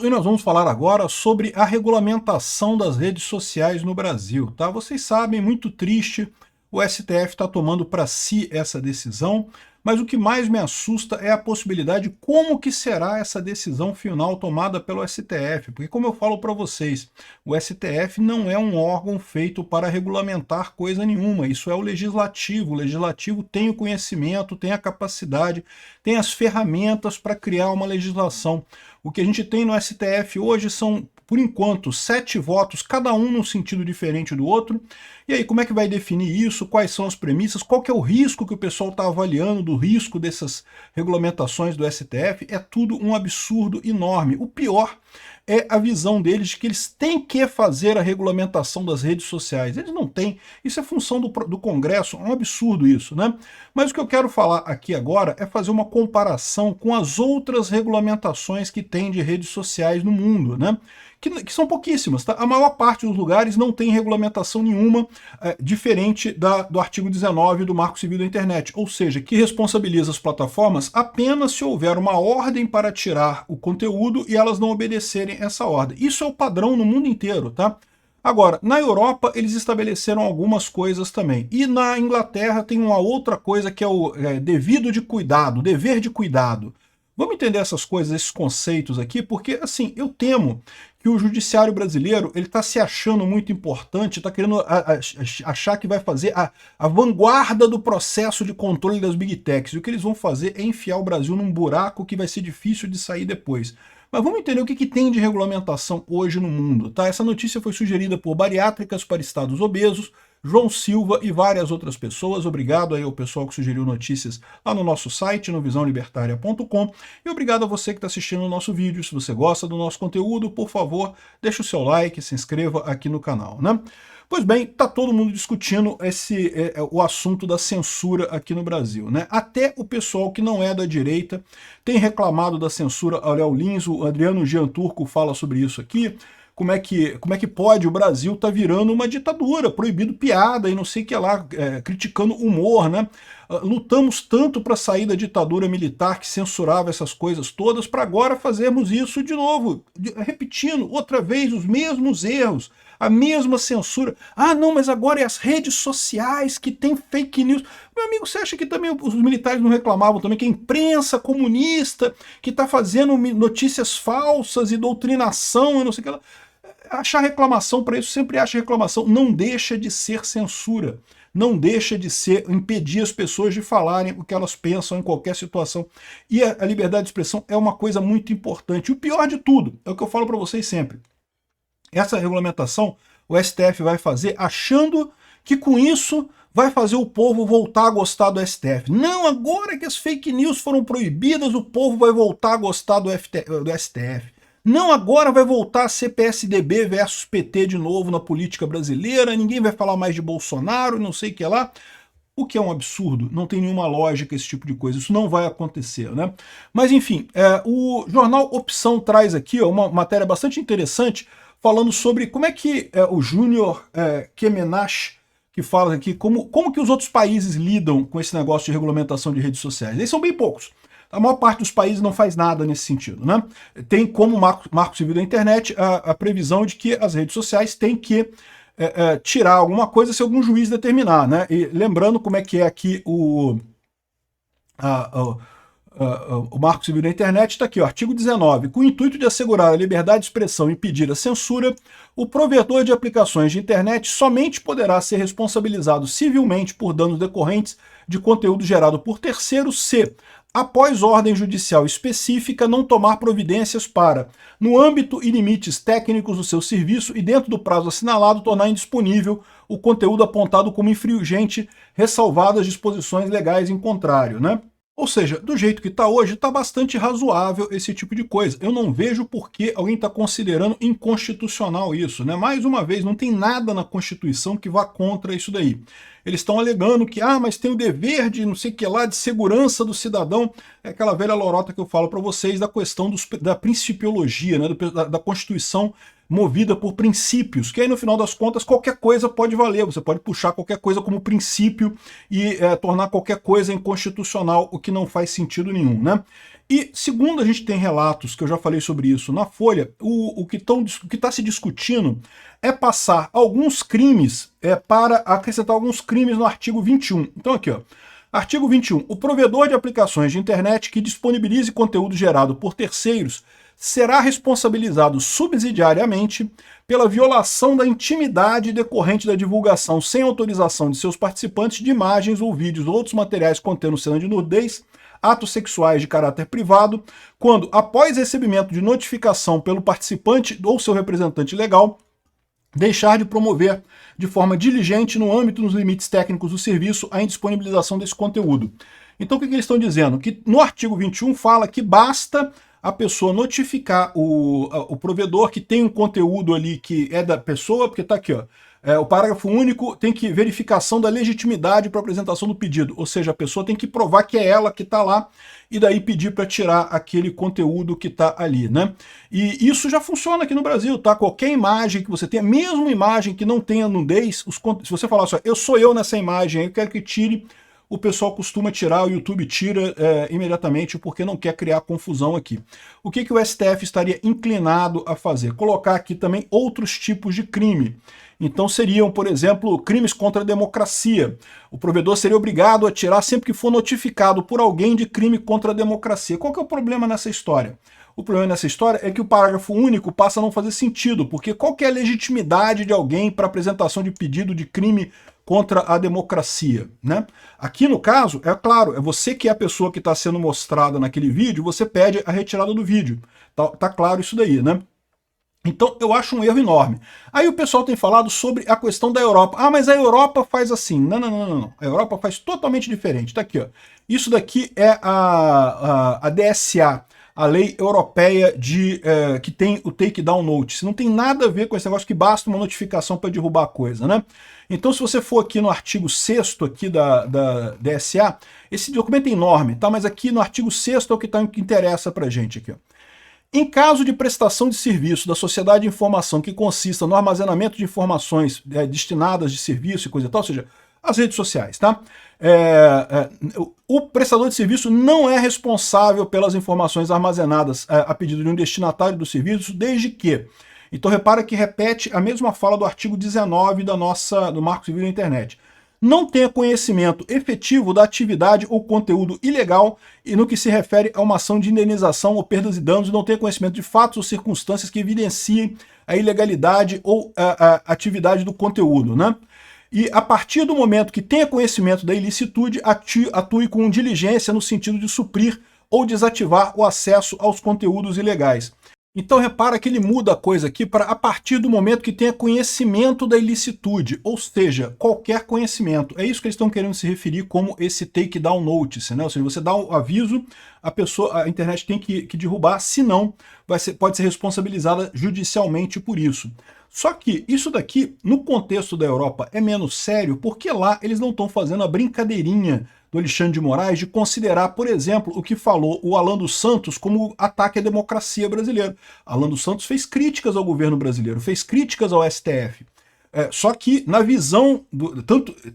E nós vamos falar agora sobre a regulamentação das redes sociais no Brasil, tá? Vocês sabem, muito triste, o STF está tomando para si essa decisão, mas o que mais me assusta é a possibilidade de como que será essa decisão final tomada pelo STF, porque como eu falo para vocês, o STF não é um órgão feito para regulamentar coisa nenhuma, isso é o legislativo tem o conhecimento, tem a capacidade, tem as ferramentas para criar uma legislação. O que a gente tem no STF hoje são, por enquanto, 7 votos, cada um num sentido diferente do outro. E aí, como é que vai definir isso? Quais são as premissas? Qual que é o risco que o pessoal está avaliando do risco dessas regulamentações do STF? É tudo um absurdo enorme. O pior é a visão deles de que eles têm que fazer a regulamentação das redes sociais. Eles não têm. Isso é função do Congresso. É um absurdo isso, né? Mas o que eu quero falar aqui agora é fazer uma comparação com as outras regulamentações que tem de redes sociais no mundo, né? Que são pouquíssimas, tá? A maior parte dos lugares não tem regulamentação nenhuma diferente do artigo 19 do Marco Civil da Internet, ou seja, que responsabiliza as plataformas apenas se houver uma ordem para tirar o conteúdo e elas não obedecerem essa ordem. Isso é o padrão no mundo inteiro, tá? Agora, na Europa, eles estabeleceram algumas coisas também. E na Inglaterra tem uma outra coisa que é o devido de cuidado, dever de cuidado. Vamos entender essas coisas, esses conceitos aqui, porque, assim, eu temo que o judiciário brasileiro ele está se achando muito importante, está querendo achar que vai fazer a vanguarda do processo de controle das Big Techs. E o que eles vão fazer é enfiar o Brasil num buraco que vai ser difícil de sair depois. Mas vamos entender o que tem de regulamentação hoje no mundo, tá? Essa notícia foi sugerida por Bariátricas para Estados Obesos, João Silva e várias outras pessoas. Obrigado aí ao pessoal que sugeriu notícias lá no nosso site, no visãolibertaria.com. E obrigado a você que está assistindo o nosso vídeo. Se você gosta do nosso conteúdo, por favor, deixe o seu like, se inscreva aqui no canal, né? Pois bem, está todo mundo discutindo o assunto da censura aqui no Brasil, né? Até o pessoal que não é da direita tem reclamado da censura. O Léo Lins, o Adriano Gianturco fala sobre isso aqui. Como é que pode o Brasil tá virando uma ditadura, proibido piada e não sei o que lá, criticando humor, né? Lutamos tanto para sair da ditadura militar que censurava essas coisas todas, para agora fazermos isso de novo, repetindo outra vez os mesmos erros, a mesma censura. Ah, não, mas agora é as redes sociais que tem fake news. Meu amigo, você acha que também os militares não reclamavam também que a imprensa comunista que está fazendo notícias falsas e doutrinação e não sei o que lá? Achar reclamação para isso, sempre acha reclamação. Não deixa de ser censura. Não deixa de ser impedir as pessoas de falarem o que elas pensam em qualquer situação. E a liberdade de expressão é uma coisa muito importante. E o pior de tudo, é o que eu falo para vocês sempre. Essa regulamentação o STF vai fazer achando que com isso vai fazer o povo voltar a gostar do STF. Não, agora que as fake news foram proibidas, o povo vai voltar a gostar do STF. Não, agora vai voltar a ser PSDB versus PT de novo na política brasileira, ninguém vai falar mais de Bolsonaro, não sei o que lá. O que é um absurdo, não tem nenhuma lógica esse tipo de coisa, isso não vai acontecer, né? Mas enfim, o jornal Opção traz aqui uma matéria bastante interessante, falando sobre como é que o Júnior Kemenash, que fala aqui, como que os outros países lidam com esse negócio de regulamentação de redes sociais. Eles são bem poucos. A maior parte dos países não faz nada nesse sentido, né? Tem como Marco Civil da Internet a previsão de que as redes sociais têm que tirar alguma coisa se algum juiz determinar, né? E lembrando como é que é aqui o Marco Civil da Internet, está aqui, ó, artigo 19. Com o intuito de assegurar a liberdade de expressão e impedir a censura, o provedor de aplicações de internet somente poderá ser responsabilizado civilmente por danos decorrentes de conteúdo gerado por terceiros se, após ordem judicial específica, não tomar providências para, no âmbito e limites técnicos do seu serviço e dentro do prazo assinalado, tornar indisponível o conteúdo apontado como infringente, ressalvadas as disposições legais em contrário, né? Ou seja, do jeito que está hoje, está bastante razoável esse tipo de coisa. Eu não vejo por que alguém está considerando inconstitucional isso, né? Mais uma vez, não tem nada na Constituição que vá contra isso daí. Eles estão alegando que, mas tem o dever de não sei o que lá, de segurança do cidadão. É aquela velha lorota que eu falo para vocês da questão da principiologia, né? Da Constituição movida por princípios, que aí no final das contas qualquer coisa pode valer, você pode puxar qualquer coisa como princípio e tornar qualquer coisa inconstitucional, o que não faz sentido nenhum, né? E segundo a gente tem relatos, que eu já falei sobre isso na Folha, o que está se discutindo é passar alguns crimes para acrescentar alguns crimes no artigo 21. Então aqui, ó, artigo 21. O provedor de aplicações de internet que disponibilize conteúdo gerado por terceiros será responsabilizado subsidiariamente pela violação da intimidade decorrente da divulgação sem autorização de seus participantes de imagens ou vídeos ou outros materiais contendo cena de nudez, atos sexuais de caráter privado, quando, após recebimento de notificação pelo participante ou seu representante legal, deixar de promover de forma diligente, no âmbito dos limites técnicos do serviço, a indisponibilização desse conteúdo. Então o que eles estão dizendo? Que no artigo 21 fala que basta a pessoa notificar o provedor que tem um conteúdo ali que é da pessoa, porque está aqui, ó, o parágrafo único tem que verificação da legitimidade para apresentação do pedido, ou seja, a pessoa tem que provar que é ela que está lá e daí pedir para tirar aquele conteúdo que está ali, né? E isso já funciona aqui no Brasil, tá? Qualquer imagem que você tenha, mesmo imagem que não tenha nudez, se você falar assim, eu sou eu nessa imagem, eu quero que tire, o pessoal costuma tirar, o YouTube tira imediatamente porque não quer criar confusão aqui. O que o STF estaria inclinado a fazer? Colocar aqui também outros tipos de crime. Então seriam, por exemplo, crimes contra a democracia. O provedor seria obrigado a tirar sempre que for notificado por alguém de crime contra a democracia. Qual que é o problema nessa história? O problema nessa história é que o parágrafo único passa a não fazer sentido, porque qual que é a legitimidade de alguém para apresentação de pedido de crime contra a democracia, né? Aqui no caso, é claro, é você que é a pessoa que está sendo mostrada naquele vídeo, você pede a retirada do vídeo. Tá claro isso daí, né? Então eu acho um erro enorme. Aí o pessoal tem falado sobre a questão da Europa. Ah, mas a Europa faz assim. Não, não, não, não. A Europa faz totalmente diferente. Tá aqui, ó. Isso daqui é a DSA, a lei europeia que tem o takedown notice. Não tem nada a ver com esse negócio que basta uma notificação para derrubar a coisa, né? Então se você for aqui no artigo 6º aqui da DSA, esse documento é enorme, tá? Mas aqui no artigo 6º é o que interessa pra gente aqui, ó. Em caso de prestação de serviço da sociedade de informação que consista no armazenamento de informações destinadas de serviço e coisa e tal, ou seja, as redes sociais, tá? O prestador de serviço não é responsável pelas informações armazenadas a pedido de um destinatário do serviço, desde que... Então repara que repete a mesma fala do artigo 19 do Marco Civil da Internet. Não tenha conhecimento efetivo da atividade ou conteúdo ilegal e no que se refere a uma ação de indenização ou perdas e danos, não tenha conhecimento de fatos ou circunstâncias que evidenciem a ilegalidade ou a atividade do conteúdo, né? E a partir do momento que tenha conhecimento da ilicitude, atue com diligência no sentido de suprir ou desativar o acesso aos conteúdos ilegais. Então repara que ele muda a coisa aqui para a partir do momento que tenha conhecimento da ilicitude, ou seja, qualquer conhecimento. É isso que eles estão querendo se referir como esse takedown notice, né? Ou seja, você dá um aviso, a internet tem que derrubar, senão pode ser responsabilizada judicialmente por isso. Só que isso daqui, no contexto da Europa, é menos sério, porque lá eles não estão fazendo a brincadeirinha do Alexandre de Moraes de considerar, por exemplo, o que falou o Alan dos Santos como ataque à democracia brasileira. Alan dos Santos fez críticas ao governo brasileiro, fez críticas ao STF. Só que na visão,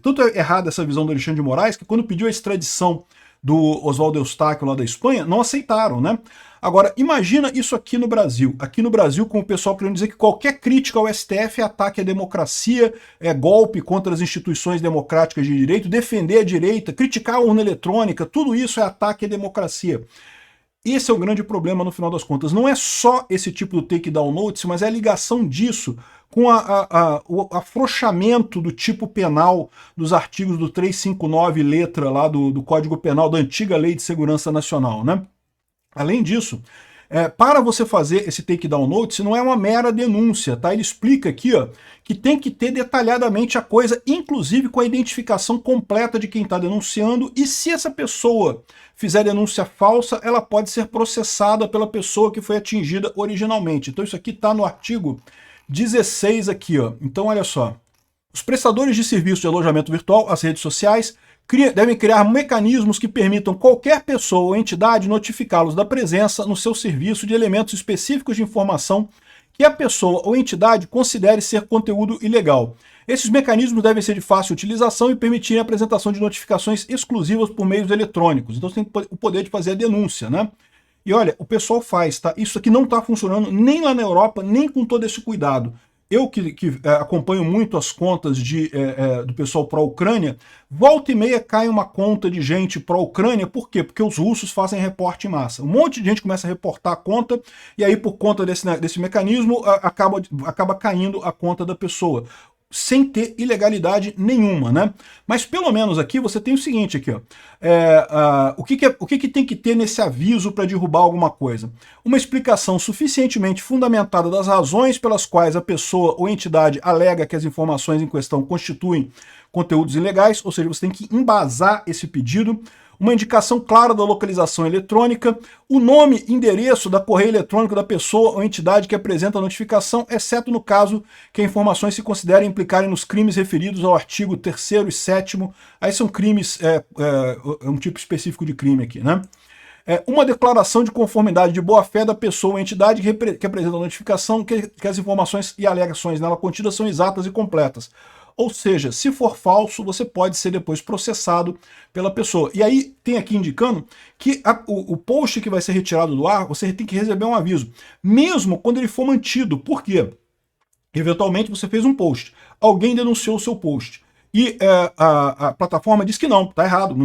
tanto é errada essa visão do Alexandre de Moraes, que quando pediu a extradição do Oswaldo Eustáquio lá da Espanha, não aceitaram, né? Agora, imagina isso aqui no Brasil. Aqui no Brasil, com o pessoal querendo dizer que qualquer crítica ao STF é ataque à democracia, é golpe contra as instituições democráticas de direito, defender a direita, criticar a urna eletrônica, tudo isso é ataque à democracia. Esse é o grande problema no final das contas. Não é só esse tipo do takedown notice, mas é a ligação disso com o afrouxamento do tipo penal dos artigos do 359, letra lá do Código Penal da antiga Lei de Segurança Nacional, né? Além disso, para você fazer esse takedown notice, não é uma mera denúncia, tá? Ele explica aqui, ó, que tem que ter detalhadamente a coisa, inclusive com a identificação completa de quem está denunciando, e se essa pessoa fizer denúncia falsa, ela pode ser processada pela pessoa que foi atingida originalmente. Então isso aqui está no artigo 16 aqui, ó. Então olha só. Os prestadores de serviço de alojamento virtual, as redes sociais, devem criar mecanismos que permitam qualquer pessoa ou entidade notificá-los da presença no seu serviço de elementos específicos de informação que a pessoa ou entidade considere ser conteúdo ilegal. Esses mecanismos devem ser de fácil utilização e permitirem a apresentação de notificações exclusivas por meios eletrônicos. Então você tem o poder de fazer a denúncia, né? E olha, o pessoal faz, tá? Isso aqui não está funcionando nem lá na Europa, nem com todo esse cuidado. Eu que acompanho muito as contas do pessoal pró-Ucrânia, volta e meia cai uma conta de gente pró-Ucrânia, por quê? Porque os russos fazem reporte em massa. Um monte de gente começa a reportar a conta, e aí por conta desse mecanismo, acaba caindo a conta da pessoa, sem ter ilegalidade nenhuma, né? Mas pelo menos aqui você tem o seguinte aqui, ó. O que tem que ter nesse aviso para derrubar alguma coisa? Uma explicação suficientemente fundamentada das razões pelas quais a pessoa ou entidade alega que as informações em questão constituem conteúdos ilegais, ou seja, você tem que embasar esse pedido. Uma indicação clara da localização eletrônica, o nome e endereço da correio eletrônico da pessoa ou entidade que apresenta a notificação, exceto no caso que as informações se considerem implicarem nos crimes referidos ao artigo 3º e 7º. Aí são crimes, um tipo específico de crime aqui, né? Uma declaração de conformidade de boa-fé da pessoa ou entidade que apresenta a notificação, que as informações e alegações nela contidas são exatas e completas. Ou seja, se for falso, você pode ser depois processado pela pessoa. E aí tem aqui indicando que o post que vai ser retirado do ar, você tem que receber um aviso, mesmo quando ele for mantido. Por quê? Eventualmente você fez um post, alguém denunciou o seu post, e a plataforma diz que não, está errado,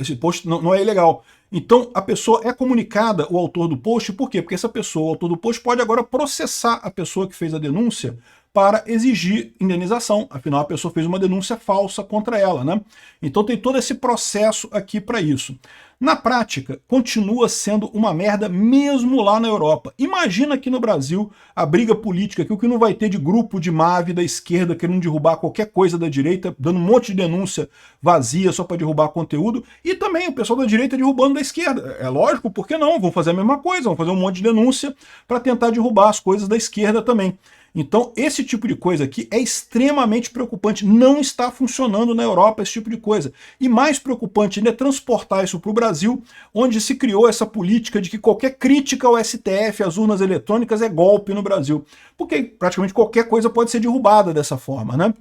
esse post não é ilegal. Então a pessoa é comunicada, o autor do post, por quê? Porque essa pessoa, o autor do post, pode agora processar a pessoa que fez a denúncia para exigir indenização, afinal a pessoa fez uma denúncia falsa contra ela, né? Então tem todo esse processo aqui para isso. Na prática, continua sendo uma merda mesmo lá na Europa. Imagina aqui no Brasil a briga política, que o que não vai ter de grupo de MAV da esquerda querendo derrubar qualquer coisa da direita, dando um monte de denúncia vazia só para derrubar conteúdo, e também o pessoal da direita derrubando da esquerda. É lógico, por que não? Vão fazer a mesma coisa, vão fazer um monte de denúncia para tentar derrubar as coisas da esquerda também. Então, esse tipo de coisa aqui é extremamente preocupante. Não está funcionando na Europa esse tipo de coisa. E mais preocupante ainda é transportar isso para o Brasil, onde se criou essa política de que qualquer crítica ao STF, às urnas eletrônicas, é golpe no Brasil. Porque praticamente qualquer coisa pode ser derrubada dessa forma, né?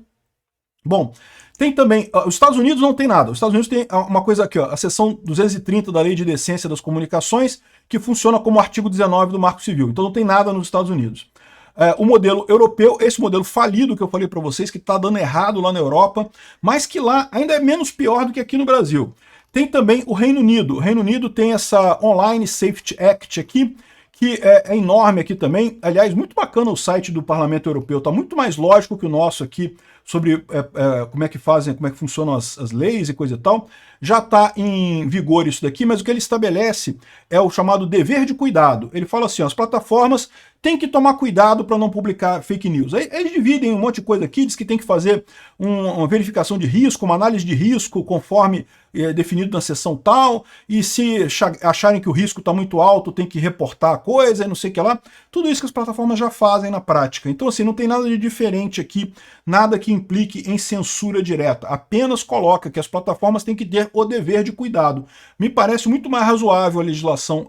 Bom, tem também, os Estados Unidos não tem nada. Os Estados Unidos tem uma coisa aqui, ó, a seção 230 da Lei de Decência das Comunicações, que funciona como artigo 19 do Marco Civil. Então não tem nada nos Estados Unidos. O modelo europeu, esse modelo falido que eu falei para vocês, que está dando errado lá na Europa, mas que lá ainda é menos pior do que aqui no Brasil. Tem também o Reino Unido. O Reino Unido tem essa Online Safety Act aqui, que é enorme aqui também. Aliás, muito bacana o site do Parlamento Europeu, está muito mais lógico que o nosso aqui, sobre como é que fazem, como é que funcionam as leis e coisa e tal. Já está em vigor isso daqui, mas o que ele estabelece é o chamado dever de cuidado. Ele fala assim, ó, as plataformas têm que tomar cuidado para não publicar fake news. Aí eles dividem um monte de coisa aqui, diz que tem que fazer uma verificação de risco, uma análise de risco conforme definido na seção tal, e se acharem que o risco está muito alto, tem que reportar a coisa e não sei o que lá. Tudo isso que as plataformas já fazem na prática. Então assim, não tem nada de diferente aqui, nada que implique em censura direta. Apenas coloca que as plataformas têm que ter o dever de cuidado. Me parece muito mais razoável a legislação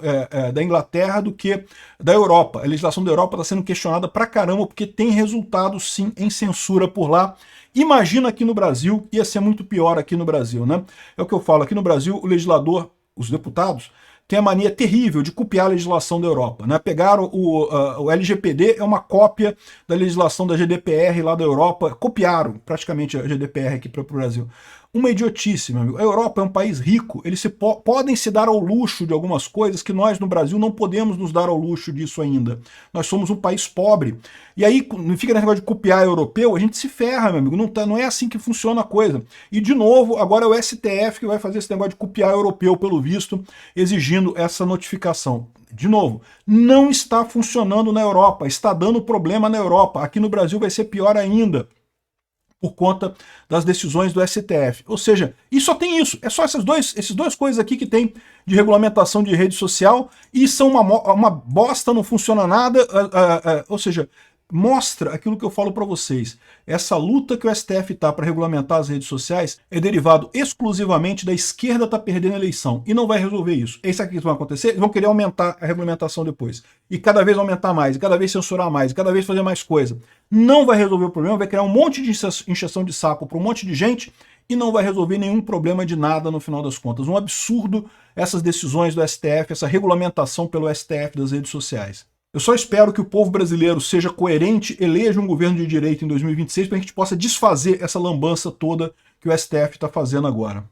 da Inglaterra do que da Europa. A legislação da Europa está sendo questionada pra caramba, porque tem resultado sim em censura por lá. Imagina aqui no Brasil, ia ser muito pior aqui no Brasil, né? É o que eu falo, aqui no Brasil o legislador, os deputados, tem a mania terrível de copiar a legislação da Europa, né? Pegaram o LGPD, é uma cópia da legislação da GDPR lá da Europa, copiaram praticamente a GDPR aqui para o Brasil. Uma idiotice, meu amigo. A Europa é um país rico, eles podem se dar ao luxo de algumas coisas que nós no Brasil não podemos nos dar ao luxo disso ainda. Nós somos um país pobre. E aí, não fica nesse negócio de copiar europeu, a gente se ferra, meu amigo. Não é assim que funciona a coisa. E, de novo, agora é o STF que vai fazer esse negócio de copiar europeu, pelo visto, exigindo essa notificação. De novo, não está funcionando na Europa, está dando problema na Europa. Aqui no Brasil vai ser pior ainda, por conta das decisões do STF. Ou seja, e só tem isso. É só esses dois coisas aqui que tem de regulamentação de rede social, e são uma bosta, não funciona nada. Ou seja, mostra aquilo que eu falo para vocês. Essa luta que o STF está para regulamentar as redes sociais é derivado exclusivamente da esquerda estar perdendo a eleição e não vai resolver isso. É isso aqui que vai acontecer? Eles vão querer aumentar a regulamentação depois. E cada vez aumentar mais, e cada vez censurar mais, e cada vez fazer mais coisa. Não vai resolver o problema, vai criar um monte de encheção de saco para um monte de gente e não vai resolver nenhum problema de nada no final das contas. Um absurdo essas decisões do STF, essa regulamentação pelo STF das redes sociais. Eu só espero que o povo brasileiro seja coerente, eleja um governo de direita em 2026 para que a gente possa desfazer essa lambança toda que o STF está fazendo agora.